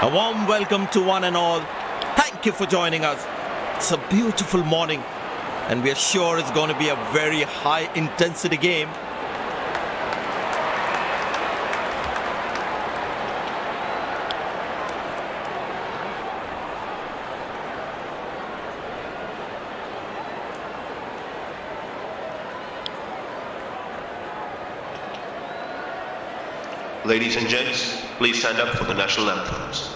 A warm welcome to one and all. Thank you for joining us. It's a beautiful morning and we are sure it's going to be a very high intensity game. Ladies and gents, please stand up for the national anthems.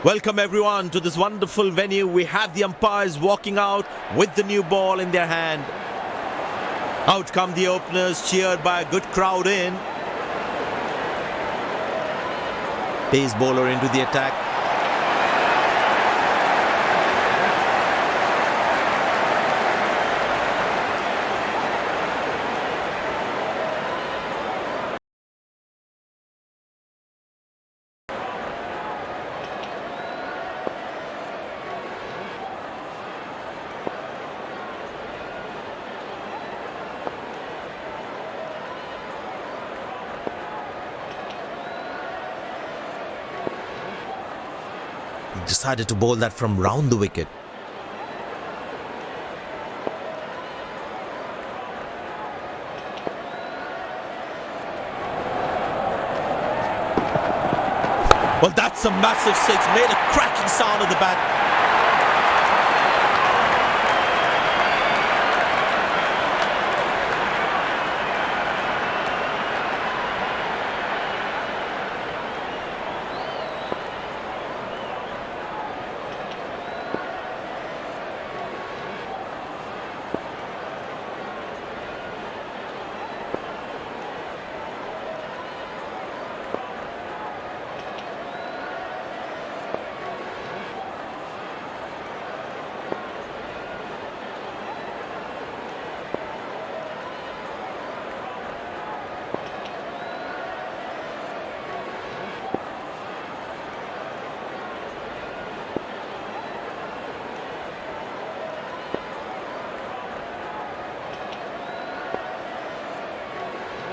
Welcome everyone to this wonderful venue. We have the umpires walking out with the new ball in their hand. Out come the openers, cheered by a good crowd in. Pace bowler into the attack. He decided to bowl that from round the wicket. Well, that's a massive six. Made a cracking sound at the bat.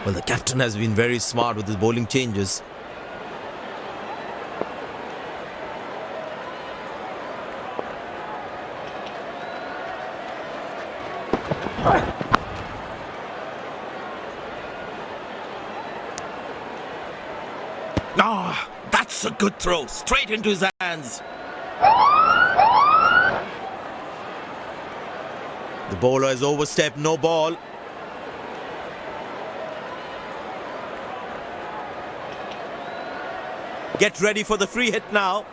Well, the captain has been very smart with his bowling changes. Ah, that's a good throw. Straight into his hands. The bowler has overstepped, no ball. Get ready for the free hit now.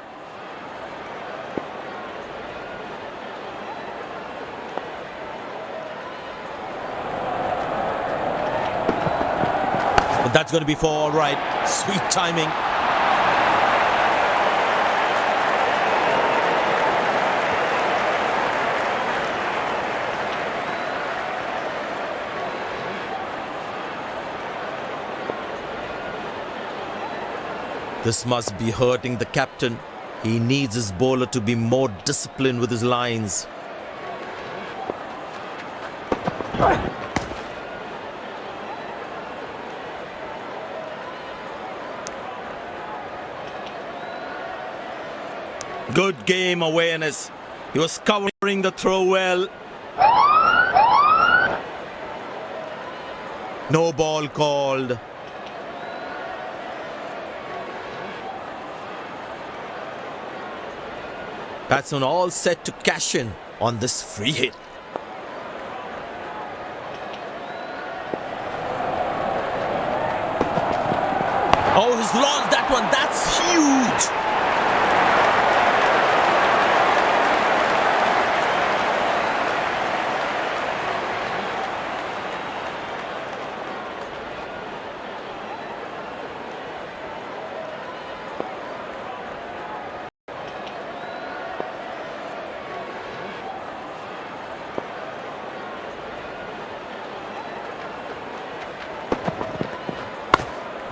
But that's going to be for all right. Sweet timing. This must be hurting the captain. He needs his bowler to be more disciplined with his lines. Good game awareness. He was covering the throw well. No ball called. Batsman all set to cash in on this free hit. Oh, he's launched that one. That's huge.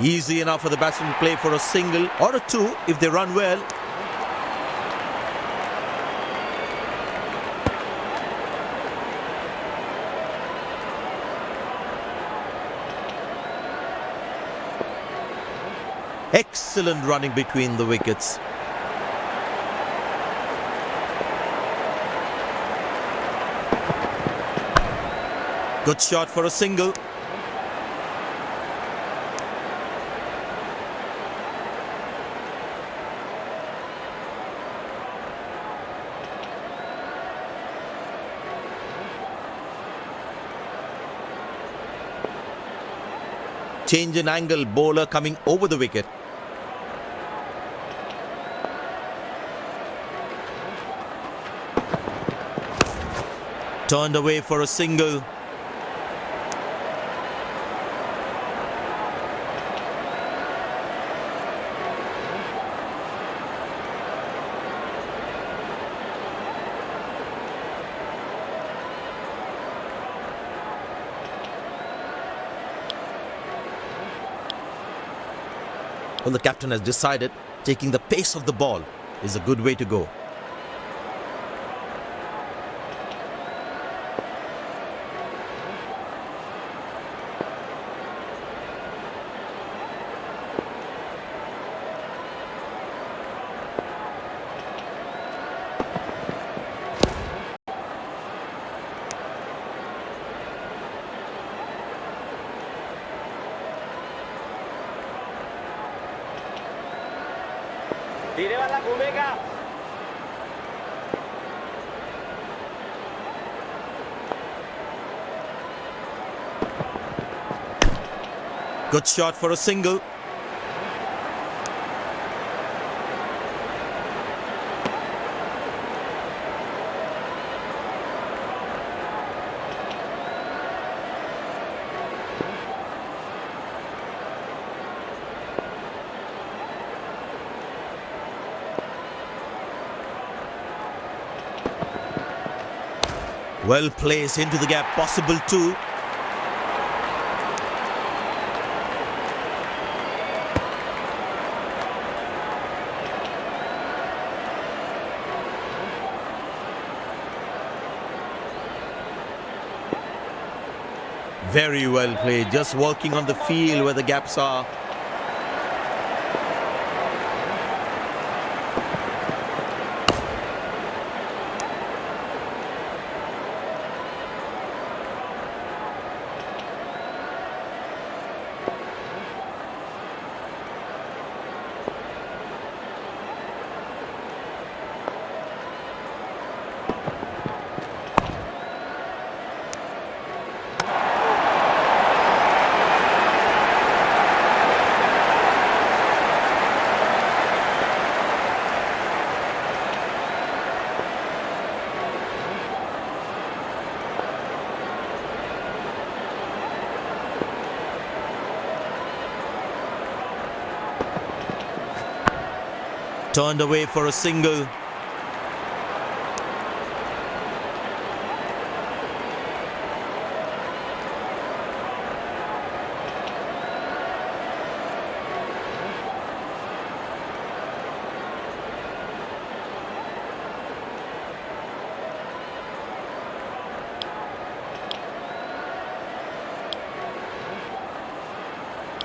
Easy enough for the batsman to play for a single or a two if they run well. Excellent running between the wickets. Good shot for a single. Change in angle, bowler coming over the wicket. Turned away for a single. Well, the captain has decided taking the pace of the ball is a good way to go. धीरे वाला घूमेगा. Good shot for a single. Well placed into the gap, possible too. Very well played, just working on the field where the gaps are. Turned away for a single.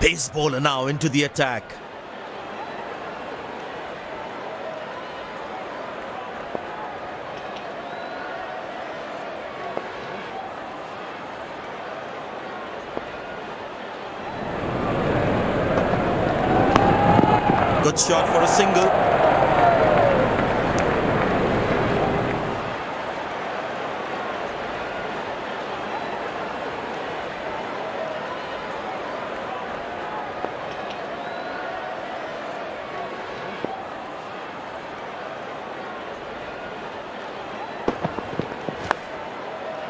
Pace bowler now into the attack. Good shot for a single.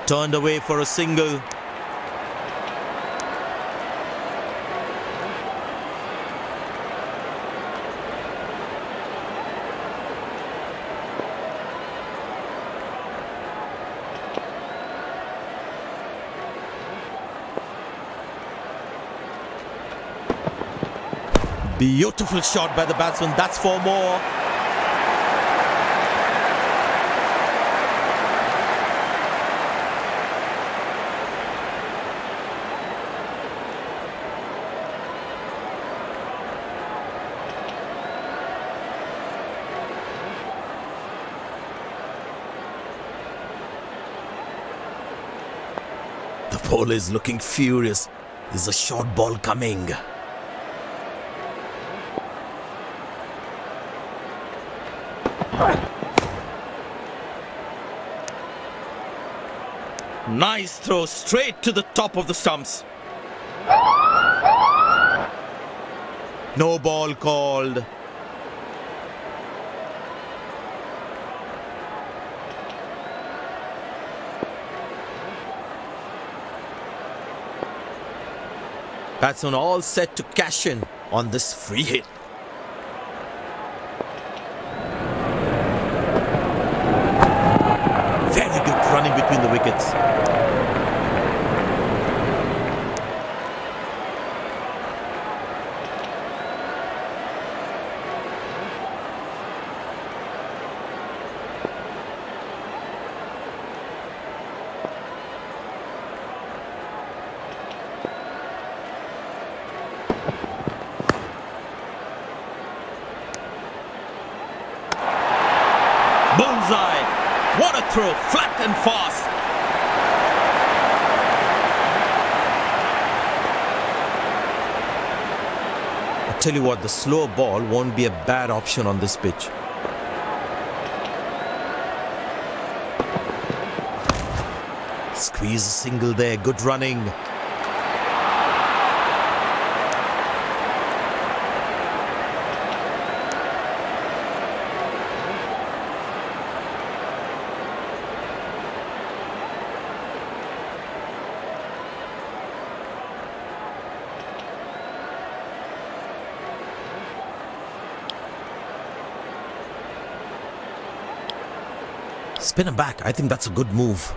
Turned away for a single. Beautiful shot by the batsman. That's four more. The bowler is looking furious. There's a short ball coming. Nice throw straight to the top of the stumps. No ball called. Batsman all set to cash in on this free hit. Very good running between the wickets. Bullseye! What a throw, flat and fast. I tell you what, the slow ball won't be a bad option on this pitch. Squeeze a single there, good running. Spin him back. I think that's a good move.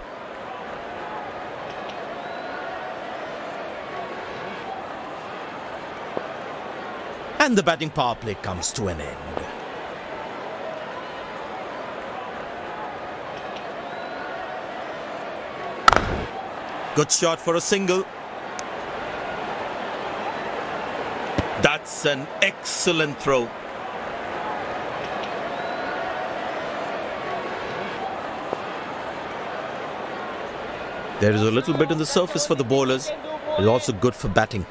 And the batting power play comes to an end. Good shot for a single. That's an excellent throw. There is a little bit on the surface for the bowlers. It's also good for batting.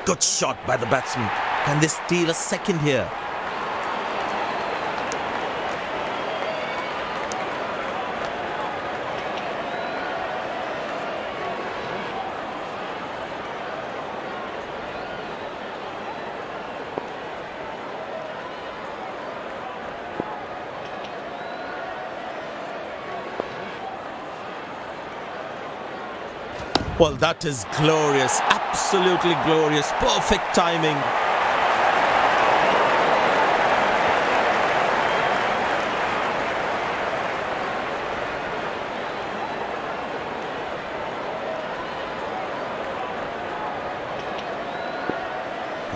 Good shot by the batsman. Can they steal a second here? Well, that is glorious, absolutely glorious, perfect timing.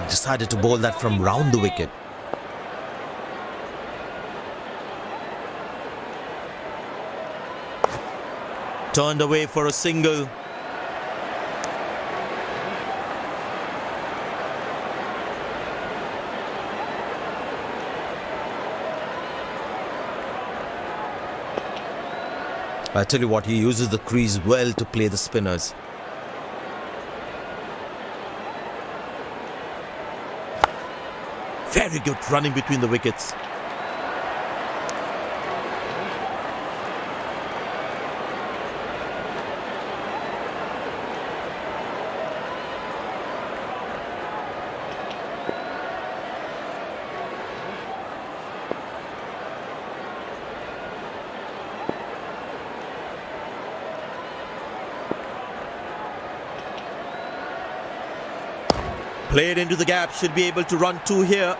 He decided to bowl that from round the wicket. Turned away for a single. I tell you what, he uses the crease well to play the spinners. Very good running between the wickets. Played into the gap, should be able to run two here.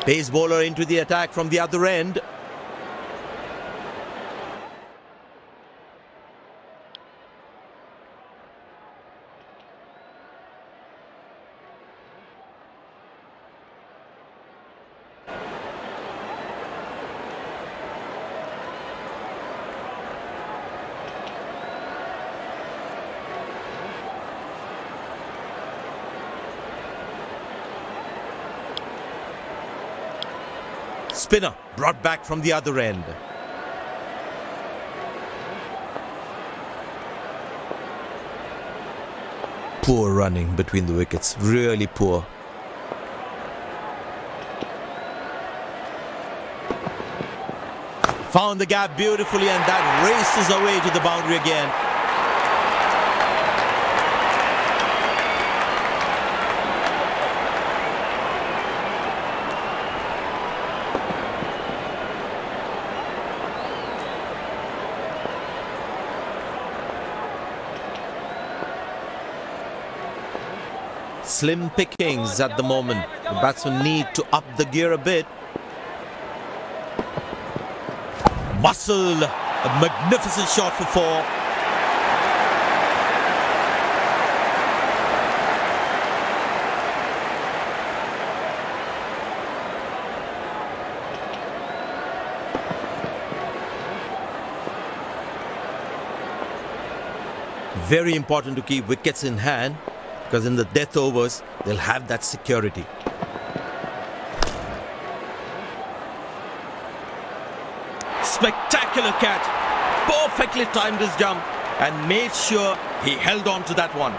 Pace bowler into the attack from the other end. Spinner brought back from the other end. Poor running between the wickets, really poor. Found the gap beautifully, and that races away to the boundary again. Slim pickings at the moment. The batsmen need to up the gear a bit. Muscle, a magnificent shot for four. Very important to keep wickets in hand, because in the death overs, they'll have that security. Spectacular catch. Perfectly timed his jump and made sure he held on to that one.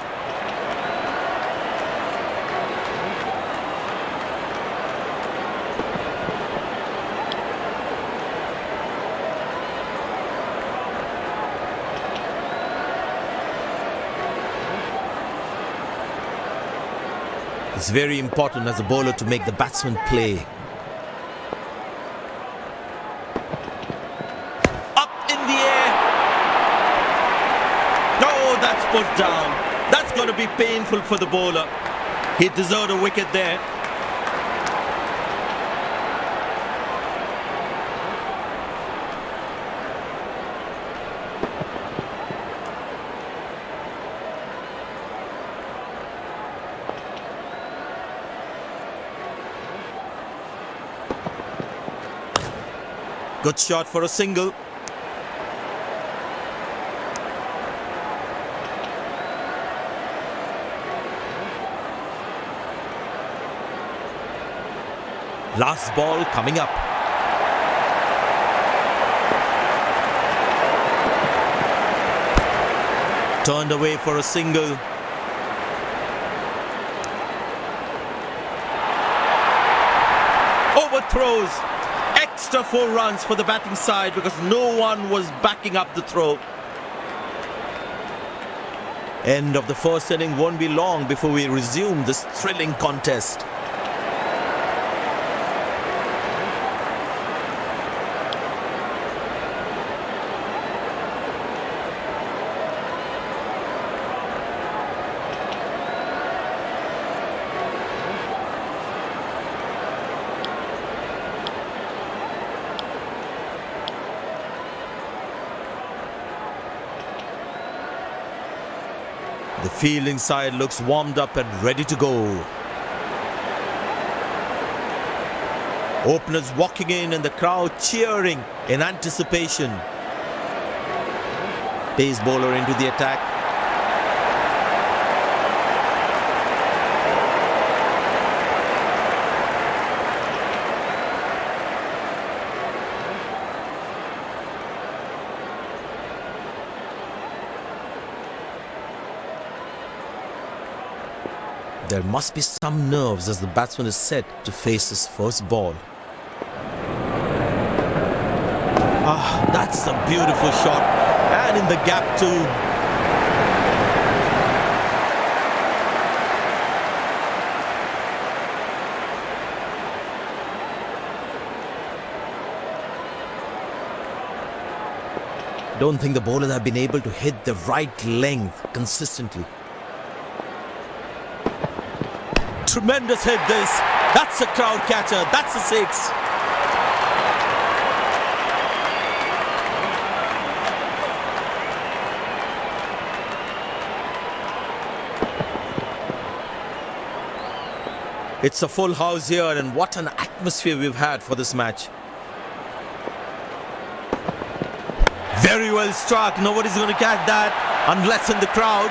It's very important as a bowler to make the batsman play. Up in the air. No, that's put down. That's going to be painful for the bowler. He deserved a wicket there. Good shot for a single. Last ball coming up. Turned away for a single. Overthrows. Extra 4 runs for the batting side because no one was backing up the throw. End of the first inning won't be long before we resume this thrilling contest. The fielding side looks warmed up and ready to go. Openers walking in and the crowd cheering in anticipation. Pace bowler into the attack. There must be some nerves as the batsman is set to face his first ball. Ah, that's a beautiful shot. And in the gap too. Don't think the bowlers have been able to hit the right length consistently. Tremendous hit this. That's a crowd catcher. That's a six. It's a full house here, and what an atmosphere we've had for this match. Very well struck. Nobody's going to catch that unless in the crowd.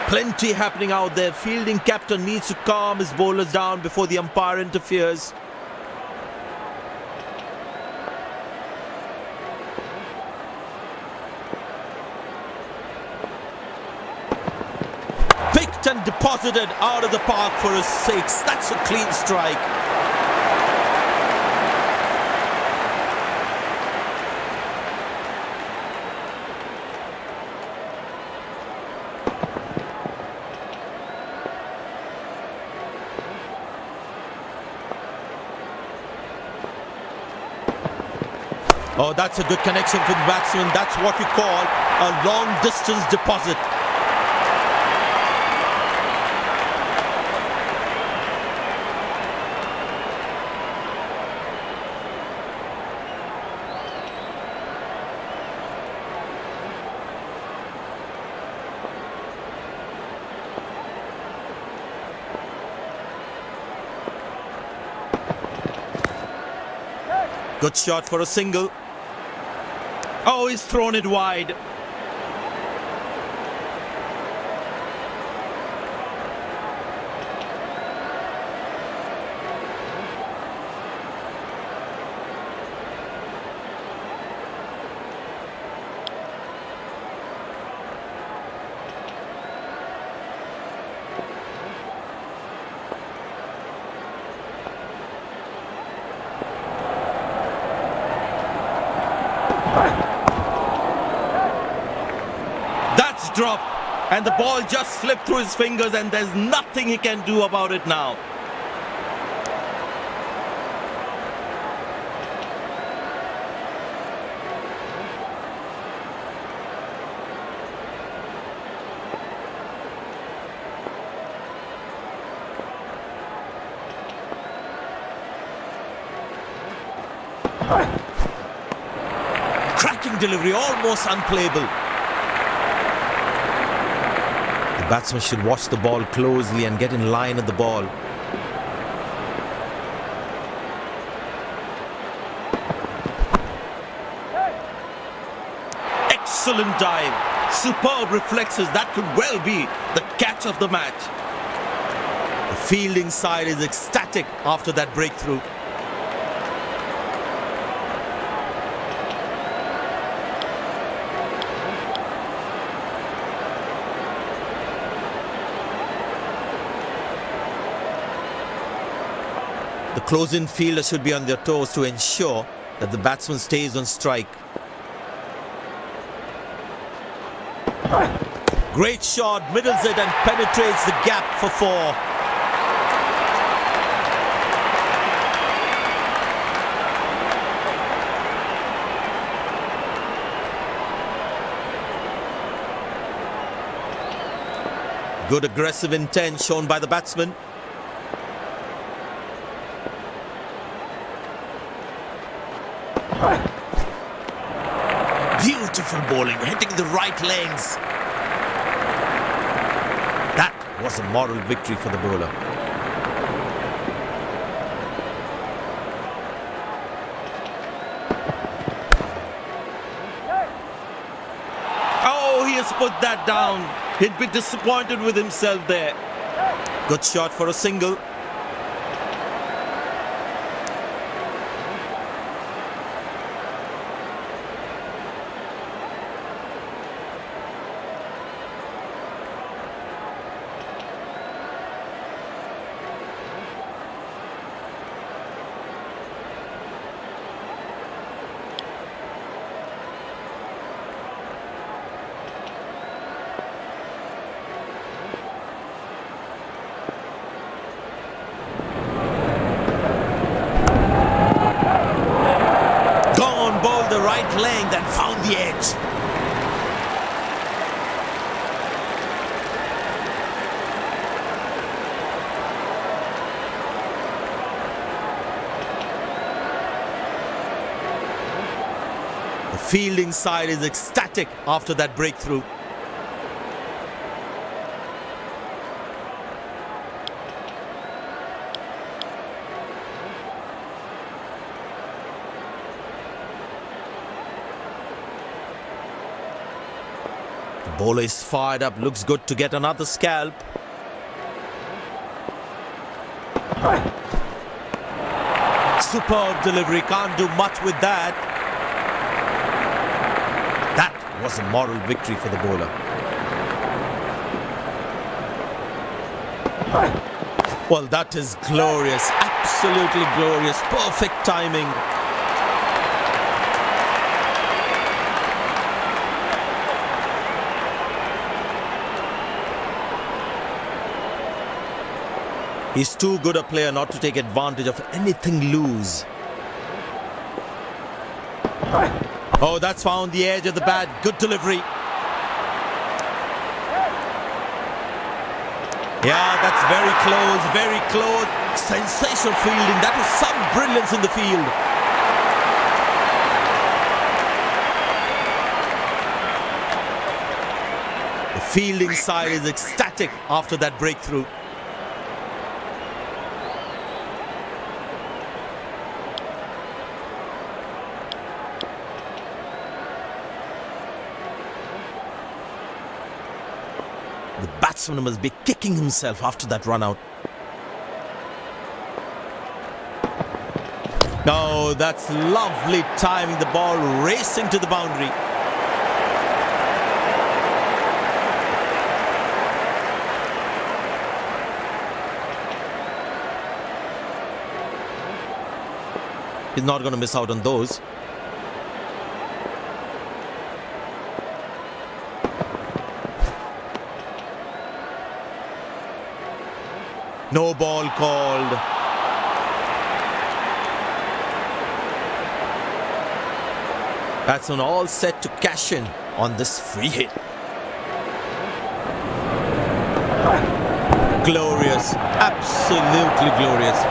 Plenty happening out there. Fielding captain needs to calm his bowlers down before the umpire interferes. Picked and deposited out of the park for a six. That's a clean strike. Oh, that's a good connection for the batsman. That's what we call a long distance deposit. Good shot for a single. Oh, he's thrown it wide. Drop, and the ball just slipped through his fingers, and there's nothing he can do about it now. Cracking delivery, almost unplayable. Batsman should watch the ball closely and get in line at the ball. Excellent dive. Superb reflexes. That could well be the catch of the match. The fielding side is ecstatic after that breakthrough. The close-in fielder should be on their toes to ensure that the batsman stays on strike. Great shot, middles it and penetrates the gap for four. Good aggressive intent shown by the batsman. Beautiful bowling, hitting the right legs. That was a moral victory for the bowler. Oh, he has put that down. He'd be disappointed with himself there. Good shot for a single. Right length and found the edge. fielding side is ecstatic after that breakthrough. The bowler is fired up, looks good to get another scalp. Superb delivery, can't do much with that. That was a moral victory for the bowler. Well, that is glorious, absolutely glorious, perfect timing. He's too good a player not to take advantage of anything loose. Oh, that's found the edge of the bat. Good delivery. Yeah, that's very close, very close. Sensational fielding. That was some brilliance in the field. The fielding side is ecstatic after that breakthrough. The batsman must be kicking himself after that run out. Oh, that's lovely timing. The ball racing to the boundary. He's not going to miss out on those. No ball called. Batsman all set to cash in on this free hit. Glorious, absolutely glorious.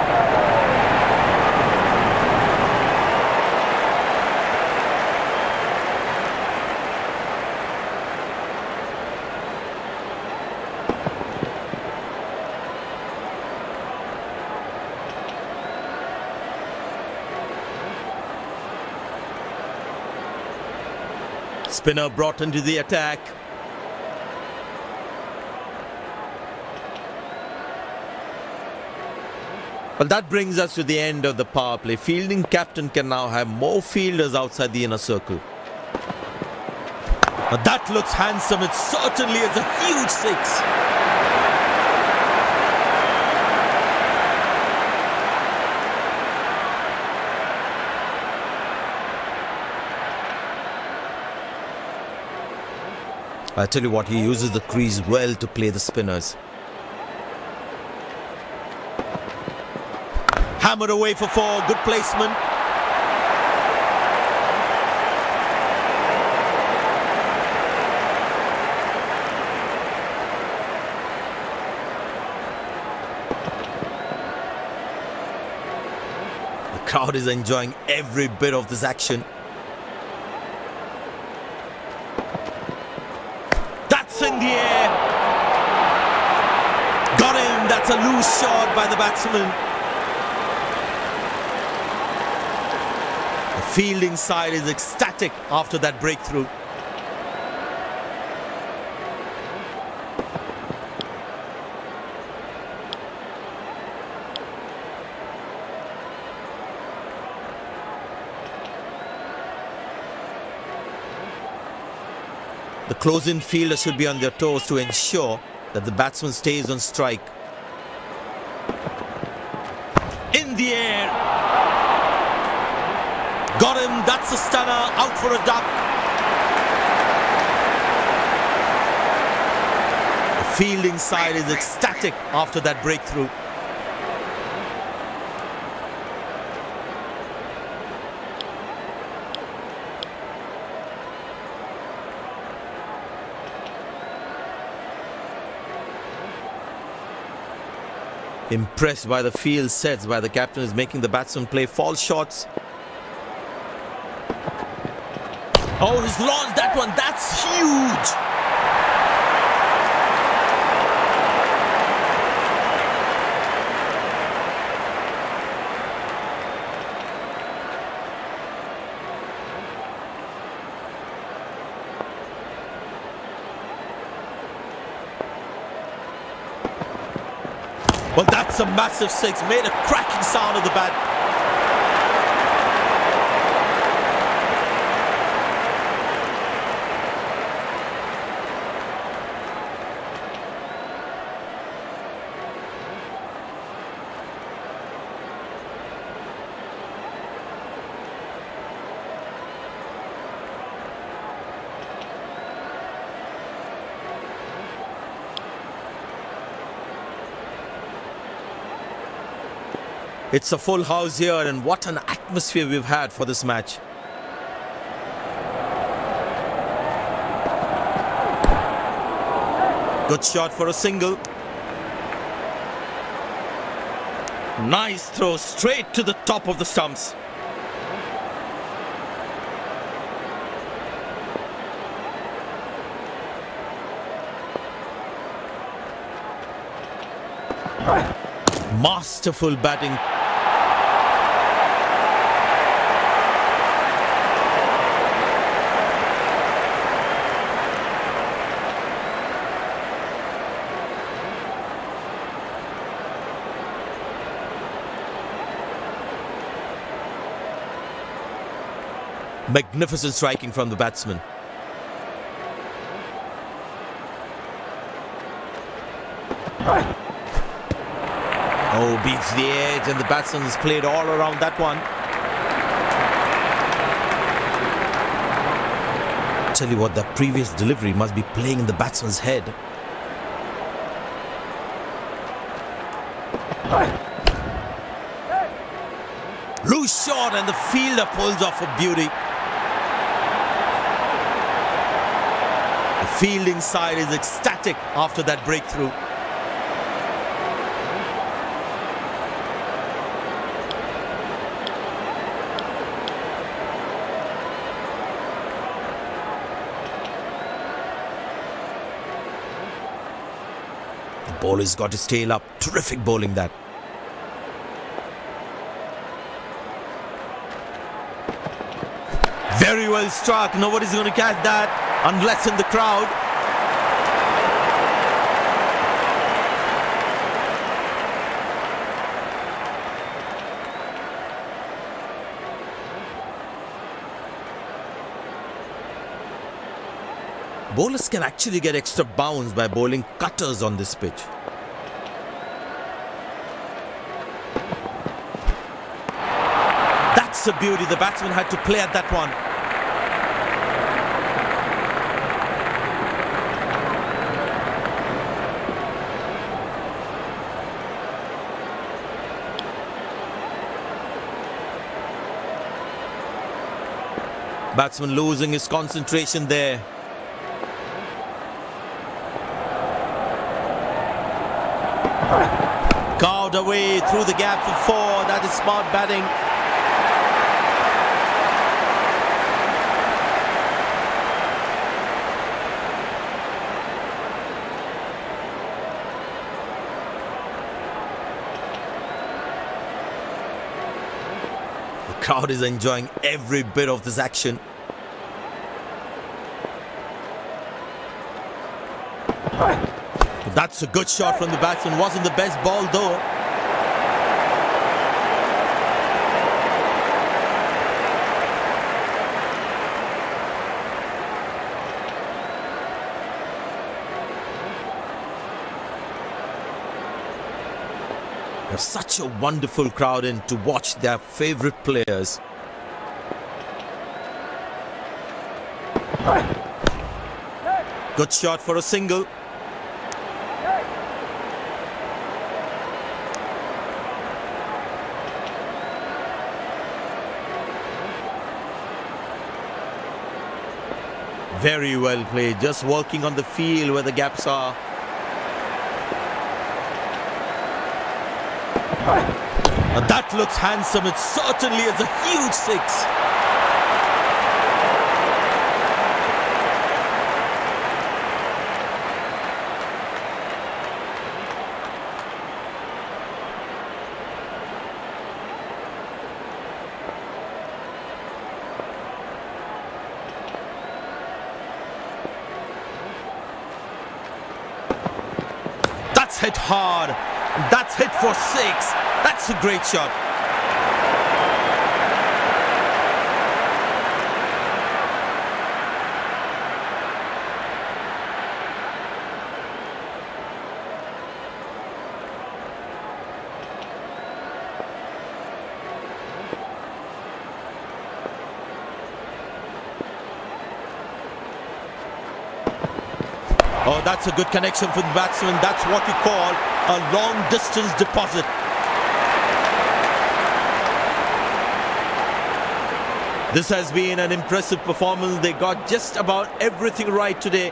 Spinner brought into the attack. Well, that brings us to the end of the power play. Fielding captain can now have more fielders outside the inner circle. But that looks handsome. It certainly is a huge six. I tell you what, he uses the crease well to play the spinners. Hammered away for four, good placement. The crowd is enjoying every bit of this action. In the air. Got him. That's a loose shot by the batsman. The fielding side is ecstatic after that breakthrough. The close-in fielders should be on their toes to ensure that the batsman stays on strike. In the air. Got him. That's a stunner. Out for a duck. The fielding side is ecstatic after that breakthrough. Impressed by the field sets by the captain is making the batsman play false shots. Oh, he's launched that one. That's huge. Well, that's a massive six. Made a cracking sound of the bat. It's a full house here, and what an atmosphere we've had for this match. Good shot for a single. Nice throw straight to the top of the stumps. Masterful batting. Magnificent striking from the batsman. Oh, beats the edge, and the batsman has played all around that one. Tell you what, that previous delivery must be playing in the batsman's head. Loose shot, and the fielder pulls off a beauty. The fielding side is ecstatic after that breakthrough. The bowler's got his tail up. Terrific bowling that. Very well struck. Nobody's going to catch that unless in the crowd. Bowlers can actually get extra bounce by bowling cutters on this pitch. That's a beauty. The batsman had to play at that one. Batsman losing his concentration there. Carved away through the gap for four. That is smart batting. The crowd is enjoying every bit of this action. That's a good shot from the batsman. Wasn't the best ball though. There's such a wonderful crowd in to watch their favorite players. Good shot for a single. Very well played, just working on the field where the gaps are. And that looks handsome. It certainly is a huge six. hit hard. That's hit for 6. That's a great shot. Oh, that's a good connection for the batsman. That's what we call a long distance deposit. This has been an impressive performance. They got just about everything right today.